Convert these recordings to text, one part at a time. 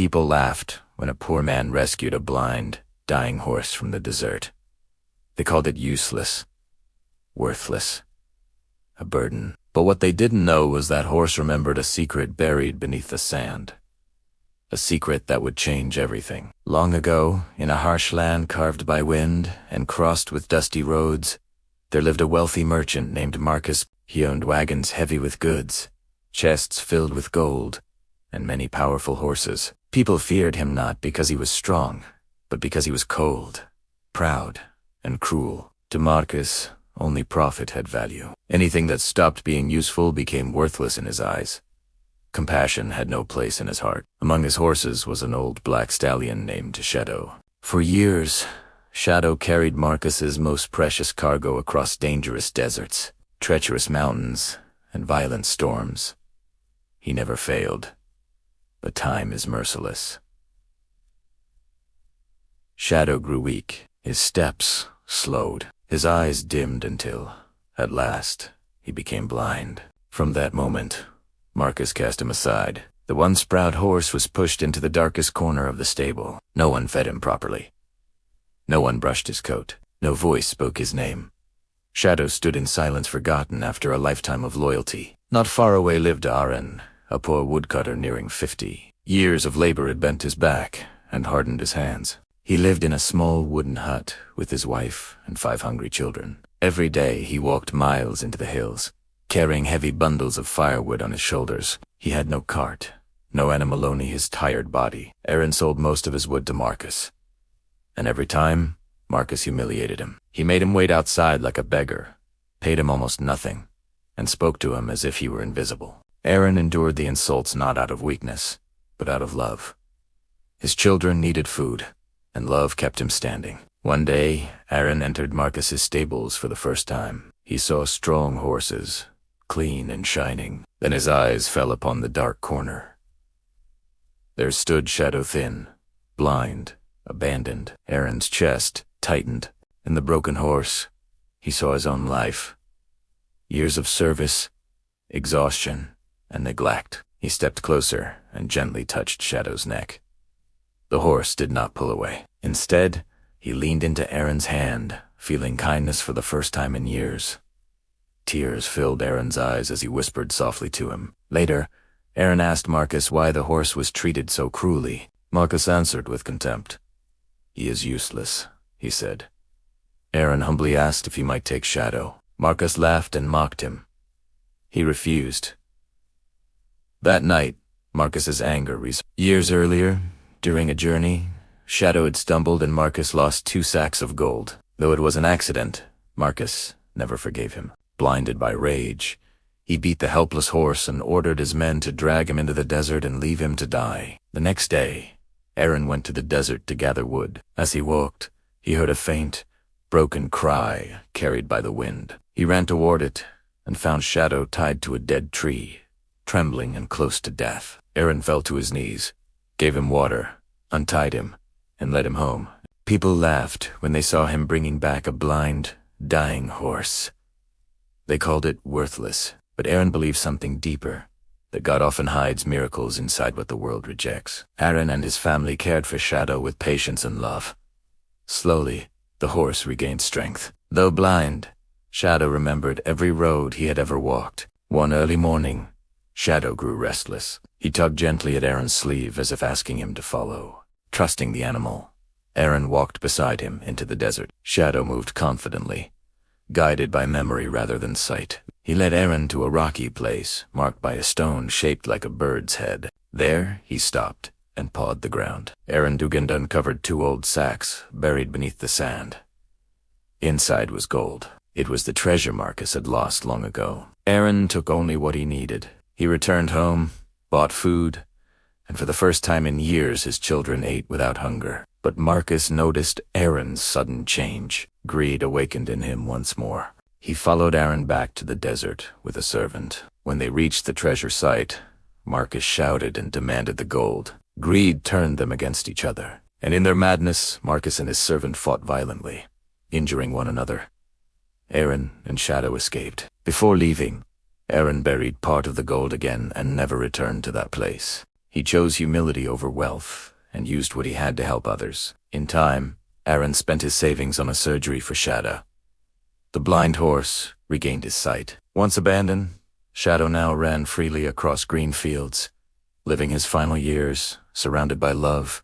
People laughed when a poor man rescued a blind, dying horse from the desert. They called it useless, worthless, a burden. But what they didn't know was that horse remembered a secret buried beneath the sand. A secret that would change everything. Long ago, in a harsh land carved by wind and crossed with dusty roads, there lived a wealthy merchant named Marcus. He owned wagons heavy with goods, chests filled with gold, and many powerful horses. People feared him not because he was strong, but because he was cold, proud, and cruel. To Marcus, only profit had value. Anything that stopped being useful became worthless in his eyes. Compassion had no place in his heart. Among his horses was an old black stallion named Shadow. For years, Shadow carried Marcus's most precious cargo across dangerous deserts, treacherous mountains, and violent storms. He never failed, but time is merciless. Shadow grew weak. His steps slowed. His eyes dimmed until, at last, he became blind. From that moment, Marcus cast him aside. The once proud horse was pushed into the darkest corner of the stable. No one fed him properly. No one brushed his coat. No voice spoke his name. Shadow stood in silence, forgotten after a lifetime of loyalty. Not far away lived Aaron, a poor woodcutter nearing 50. Years of labor had bent his back and hardened his hands. He lived in a small wooden hut with his wife and 5 hungry children. Every day he walked miles into the hills, carrying heavy bundles of firewood on his shoulders. He had no cart, no animal, only his tired body. Aaron sold most of his wood to Marcus. And every time, Marcus humiliated him. He made him wait outside like a beggar, paid him almost nothing, and spoke to him as if he were invisible. Aaron endured the insults not out of weakness, but out of love. His children needed food, and love kept him standing. One day, Aaron entered Marcus's stables for the first time. He saw strong horses, clean and shining. Then his eyes fell upon the dark corner. There stood Shadow, thin, blind, abandoned. Aaron's chest tightened. In the broken horse, he saw his own life. Years of service, exhaustion, and neglect. He stepped closer and gently touched Shadow's neck. The horse did not pull away. Instead, he leaned into Aaron's hand, feeling kindness for the first time in years. Tears filled Aaron's eyes as he whispered softly to him. Later, Aaron asked Marcus why the horse was treated so cruelly. Marcus answered with contempt. "He is useless," he said. Aaron humbly asked if he might take Shadow. Marcus laughed and mocked him. He refused. That night, Marcus's anger resurged. Years earlier, during a journey, Shadow had stumbled and Marcus lost 2 sacks of gold. Though it was an accident, Marcus never forgave him. Blinded by rage, he beat the helpless horse and ordered his men to drag him into the desert and leave him to die. The next day, Aaron went to the desert to gather wood. As he walked, he heard a faint, broken cry carried by the wind. He ran toward it and found Shadow tied to a dead tree, trembling and close to death. Aaron fell to his knees, gave him water, untied him, and led him home. People laughed when they saw him bringing back a blind, dying horse. They called it worthless, but Aaron believed something deeper, that God often hides miracles inside what the world rejects. Aaron and his family cared for Shadow with patience and love. Slowly, the horse regained strength. Though blind, Shadow remembered every road he had ever walked. One early morning, Shadow grew restless. He tugged gently at Aaron's sleeve as if asking him to follow. Trusting the animal, Aaron walked beside him into the desert. Shadow moved confidently, guided by memory rather than sight. He led Aaron to a rocky place marked by a stone shaped like a bird's head. There he stopped and pawed the ground. Aaron dug and uncovered 2 old sacks buried beneath the sand. Inside was gold. It was the treasure Marcus had lost long ago. Aaron took only what he needed. He returned home, bought food, and for the first time in years his children ate without hunger. But Marcus noticed Aaron's sudden change. Greed awakened in him once more. He followed Aaron back to the desert with a servant. When they reached the treasure site, Marcus shouted and demanded the gold. Greed turned them against each other, and in their madness, Marcus and his servant fought violently, injuring one another. Aaron and Shadow escaped. Before leaving, Aaron buried part of the gold again and never returned to that place. He chose humility over wealth and used what he had to help others. In time, Aaron spent his savings on a surgery for Shadow. The blind horse regained his sight. Once abandoned, Shadow now ran freely across green fields, living his final years surrounded by love,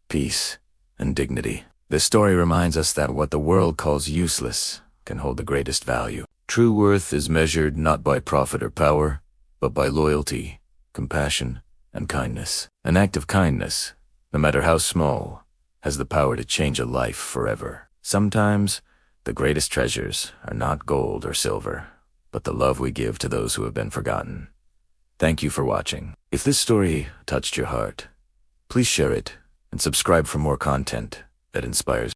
peace, and dignity. This story reminds us that what the world calls useless can hold the greatest value. True worth is measured not by profit or power, but by loyalty, compassion, and kindness. An act of kindness, no matter how small, has the power to change a life forever. Sometimes, the greatest treasures are not gold or silver, but the love we give to those who have been forgotten. Thank you for watching. If this story touched your heart, please share it and subscribe for more content that inspires.